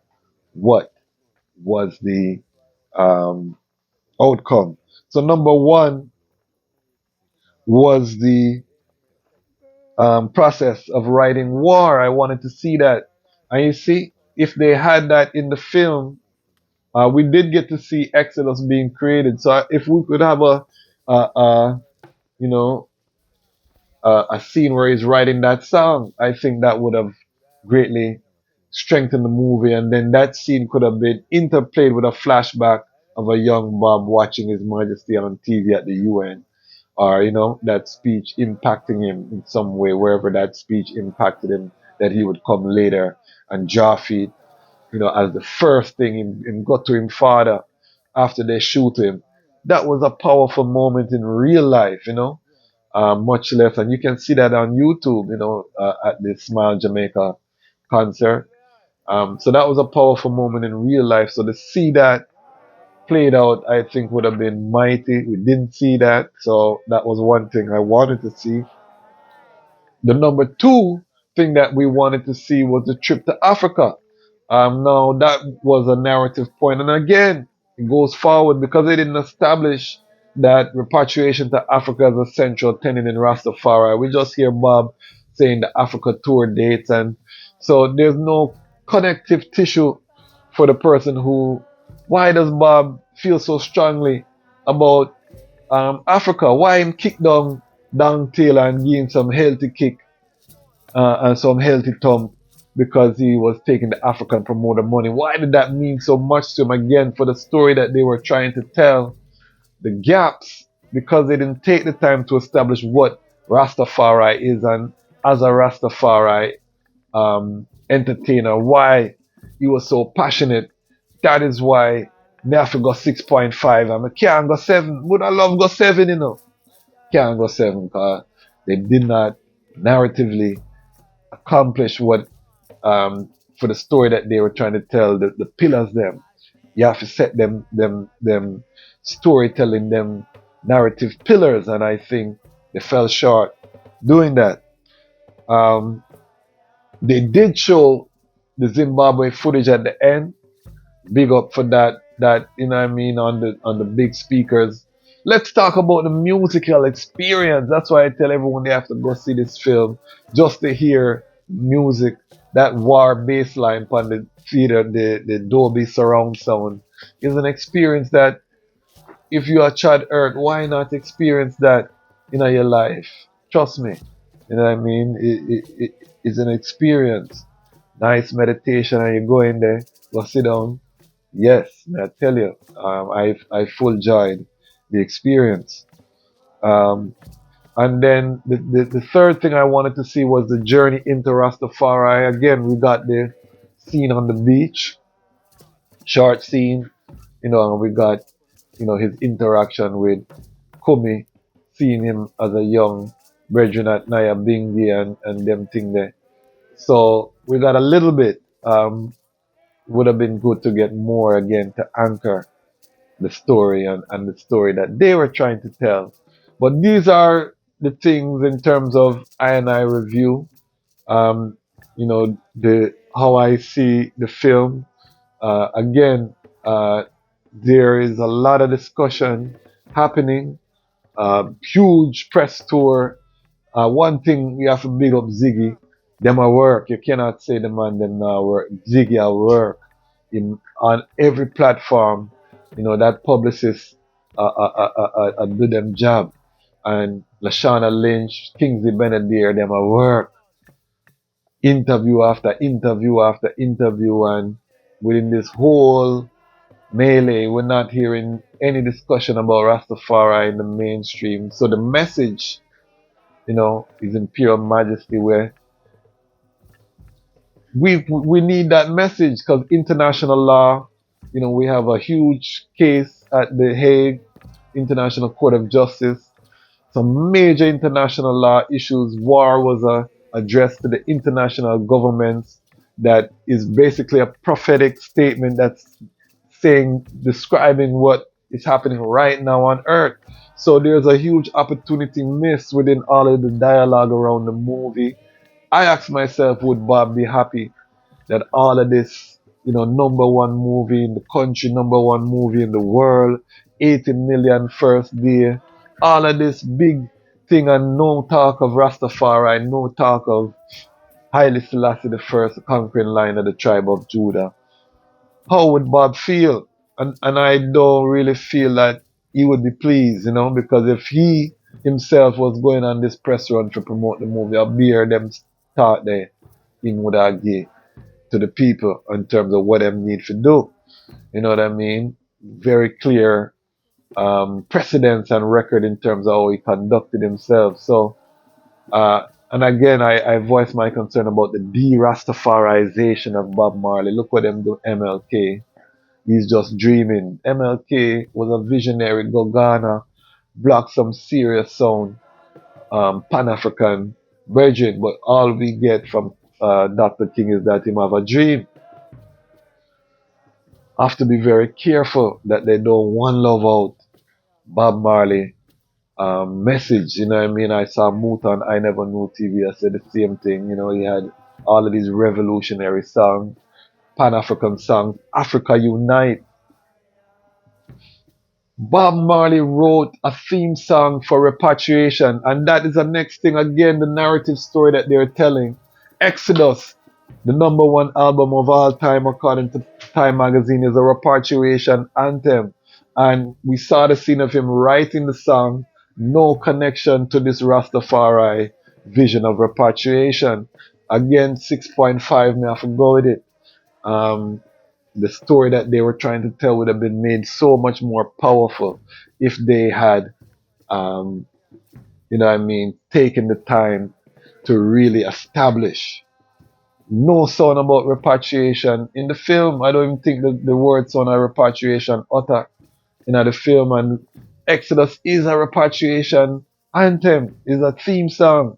what was the outcome. So number one was the process of writing war. I wanted to see that, and you see, if they had that in the film, we did get to see Exodus being created. So if we could have a scene where he's writing that song, I think that would have greatly strengthened the movie. And then that scene could have been interplayed with a flashback of a young Bob watching His Majesty on TV at the UN, or that speech impacting him in some way, wherever that speech impacted him, that he would come later and Jaffe, as the first thing in got to him father after they shoot him. That was a powerful moment in real life, much less, and you can see that on YouTube, at the Smile Jamaica concert. So that was a powerful moment in real life. So to see that played out, I think would have been mighty. We didn't see that, so that was one thing I wanted to see. The number two thing that we wanted to see was the trip to Africa. Now that was a narrative point, and again, it goes forward because they didn't establish that repatriation to Africa is a central tenet in Rastafari. We just hear Bob saying the Africa tour dates, and so there's no connective tissue for the person who. Why does Bob feel so strongly about Africa? Why him kick down Taylor and give him some healthy kick and some healthy thump because he was taking the African promoter money? Why did that mean so much to him? Again, for the story that they were trying to tell, the gaps, because they didn't take the time to establish what Rastafari is, and as a Rastafari entertainer, why he was so passionate. That is why me have to go 6.5 and I can't go 7. Would I love go 7, Can't go 7 because they did not narratively accomplish what for the story that they were trying to tell, the pillars them. You have to set them storytelling, them narrative pillars, and I think they fell short doing that. They did show the Zimbabwe footage at the end. Big up for that. that, you know what I mean, on the big speakers. Let's talk about the musical experience. That's why I tell everyone they have to go see this film just to hear music, that war bass line on the theater, the Dolby surround sound is an experience that if you are Chad Earth, why not experience that in your life? Trust me. You know what I mean? It's an experience. Nice meditation, and you go in there, go sit down. Yes, I tell you, I full enjoyed the experience. Um, and then the third thing I wanted to see was the journey into Rastafari. Again, we got the scene on the beach, short scene, and we got, his interaction with Kumi, seeing him as a young brethren at Naya Bingi and them thing there. So we got a little bit. Would have been good to get more again to anchor the story and the story that they were trying to tell. But these are the things in terms of I and I review. Um, the how I see the film. Again, there is a lot of discussion happening. Huge press tour. One thing we have to big up Ziggy. Them a work. You cannot say the man them now work. Ziggy a work on every platform. That publicist do them job. And Lashana Lynch, Kingsley Benedict, them a work. Interview after interview after interview, and within this whole melee, we're not hearing any discussion about Rastafari in the mainstream. So the message, is in pure majesty, where we need that message, because international law, we have a huge case at the Hague International Court of Justice. Some major international law issues. War was addressed to the international governments. That is basically a prophetic statement that's describing what is happening right now on Earth. So there's a huge opportunity missed within all of the dialogue around the movie. I ask myself, would Bob be happy that all of this, number one movie in the country, number one movie in the world, 80 million first day, all of this big thing, and no talk of Rastafari, no talk of Haile Selassie the first conquering line of the tribe of Judah. How would Bob feel? And I don't really feel that he would be pleased, because if he himself was going on this press run to promote the movie, I'll be here them start there, he would have give to the people in terms of what them need to do. You know what I mean? Very clear precedence and record in terms of how he conducted himself. So, and again, I voice my concern about the de-Rastafarization of Bob Marley. Look what them do, MLK. He's just dreaming. MLK was a visionary, go Ghana, block some serious sound, Pan-African virgin, but all we get from Dr. King is that him have a dream. Have to be very careful that they don't one love out Bob Marley message. You know what I mean? I saw Moot on I Never Knew TV. I said the same thing. He had all of these revolutionary songs, Pan-African songs, Africa Unite. Bob Marley wrote a theme song for Repatriation, and that is the next thing, again, the narrative story that they're telling. Exodus, the number one album of all time according to Time magazine, is a repatriation anthem. And we saw the scene of him writing the song, no connection to this Rastafari vision of repatriation. Again, 6.5, may I have to go with it. The story that they were trying to tell would have been made so much more powerful if they had, taken the time to really establish. No sound about repatriation in the film. I don't even think that the word sound of repatriation utter in the film. And Exodus is a repatriation anthem, is a theme song.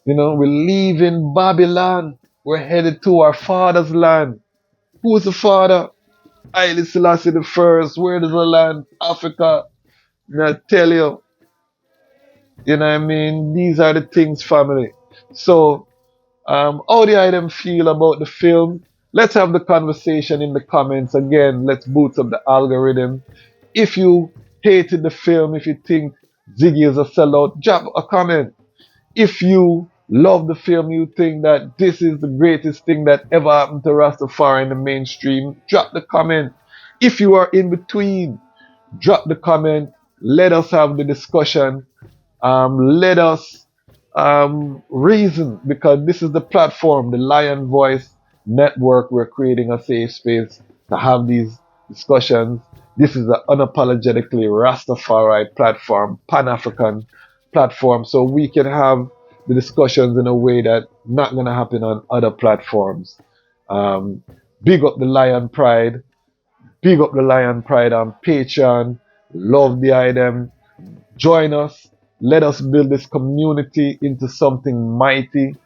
We're leaving Babylon. We're headed to our father's land. Who's the father? Haile Selassie the first. Where does the land? Africa. And I tell you, these are the things, family. So, how do I them feel about the film? Let's have the conversation in the comments. Again, let's boost up the algorithm. If you hated the film, if you think Ziggy is a sellout, drop a comment. If you love the film, you think that this is the greatest thing that ever happened to Rastafari in the mainstream, drop the comment. If you are in between, drop the comment. Let us have the discussion. Let us reason, because this is the platform, the Lion Voice Network. We're creating a safe space to have these discussions. This is an unapologetically Rastafari platform, Pan-African platform, so we can have the discussions in a way that not going to happen on other platforms. Big up the Lion Pride. Big up the Lion Pride on Patreon. Love the item. Join us. Let us build this community into something mighty.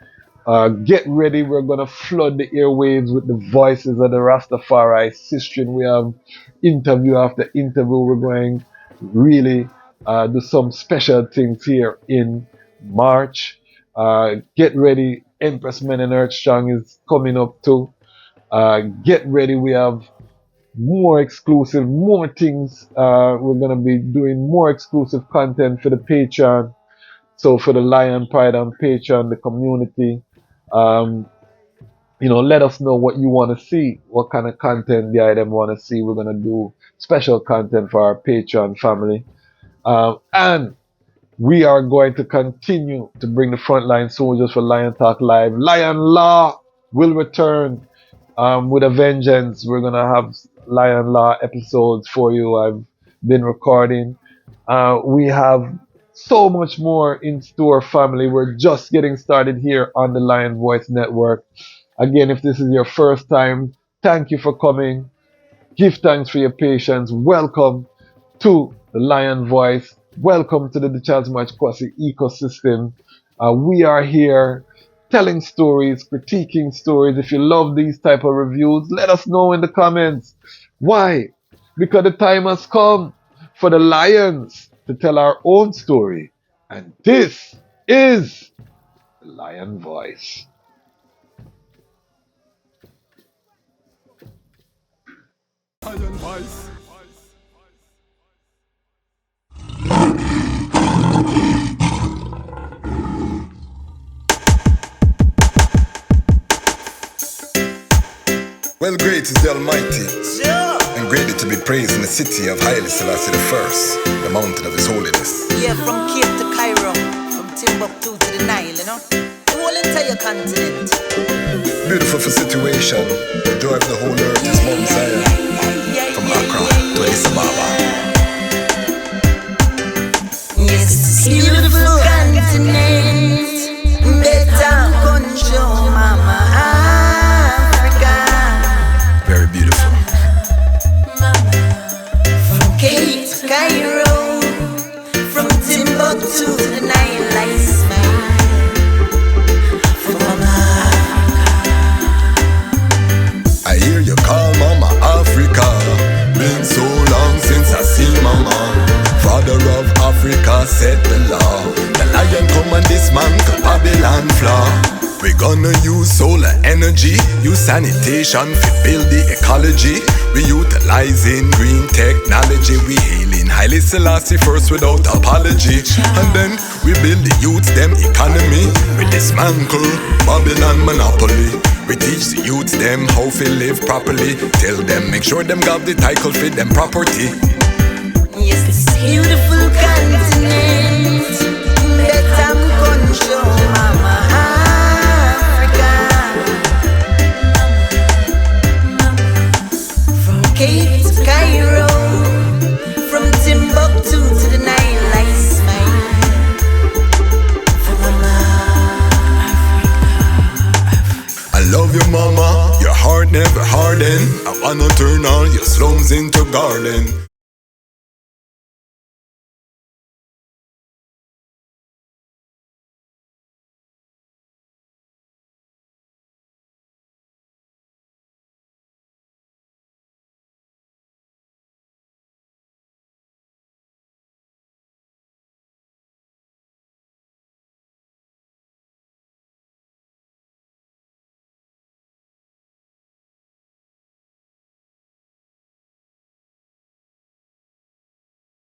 Get ready. We're going to flood the airwaves with the voices of the Rastafari sister. We have interview after interview. We're going really do some special things here in March. Get ready. Empress Men and Earth Strong is coming up too. Get ready. We have more exclusive, more things. We're going to be doing more exclusive content for the Patreon. So for the Lion Pride on Patreon, the community, let us know what you want to see, what kind of content the item want to see. We're going to do special content for our Patreon family. And we are going to continue to bring the frontline soldiers for Lion Talk Live. Lion Law will return with a vengeance. We're going to have Lion Law episodes for you. I've been recording. We have so much more in store, family. We're just getting started here on the Lion Voice Network. Again, if this is your first time, thank you for coming. Give thanks for your patience. Welcome to the Lion Voice. Welcome to the Dejazmatch Kwasi ecosystem. We are here telling stories, critiquing stories. If you love these type of reviews, let us know in the comments. Why? Because the time has come for the Lions to tell our own story. And this is the Lion Voice. Lion Voice. Well, great is the Almighty, and greatly to be praised in the city of Haile, Selassie I, the mountain of His holiness. Yeah, from Cape to Cairo, from Timbuktu to the Nile, the whole entire continent. Beautiful for situation, the joy of the whole earth is Mount Zion, from Accra to Addis Ababa. Yes, it's beautiful continent, better control, mama. Very beautiful. From Cape to Cairo, from Timbuktu to the Nile, I smile. For Mama I hear you call Mama Africa. Been so long since I see Mama. Father of Africa set the law. The lion come and dismantle Babylon flaw. We gonna use solar energy, use sanitation to build the ecology. We utilizing green technology. We hailing Haile Selassie first without apology. And then we build the youth them economy. We dismantle Babylon monopoly. We teach the youth them how to live properly. Tell them make sure them got the title for them property. Yes, this beautiful continent, better control, mama. Cape to Cairo, from Timbuktu to the Nile, I smile. For Mama I love you, Mama. Your heart never harden. I wanna turn all your slums into garden.